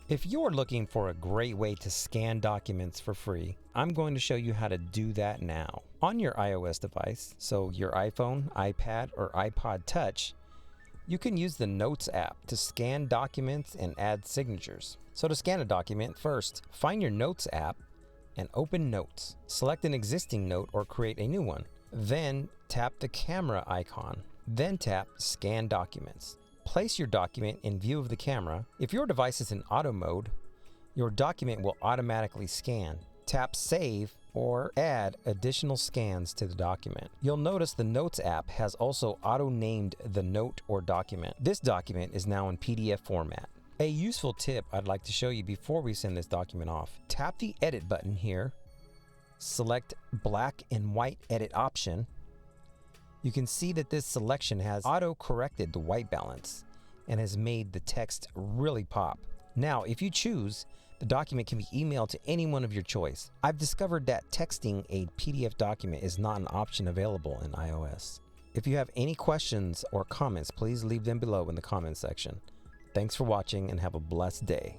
If you're looking for a great way to scan documents for free, I'm going to show you how to do that now. On your iOS device, so your iPhone, iPad, or iPod Touch, you can use the Notes app to scan documents and add signatures. So to scan a document, first, find your Notes app and open Notes. Select an existing note or create a new one. Then tap the camera icon. Then tap Scan Documents. Place your document in view of the camera. If your device is in auto mode, your document will automatically scan. Tap Save or add additional scans to the document. You'll notice the Notes app has also auto-named the note or document. This document is now in PDF format. A useful tip I'd like to show you before we send this document off. Tap the Edit button here. Select Black and White Edit option. You can see that this selection has auto-corrected the white balance and has made the text really pop. Now, if you choose, the document can be emailed to anyone of your choice. I've discovered that texting a PDF document is not an option available in iOS. If you have any questions or comments, please leave them below in the comments section. Thanks for watching and have a blessed day.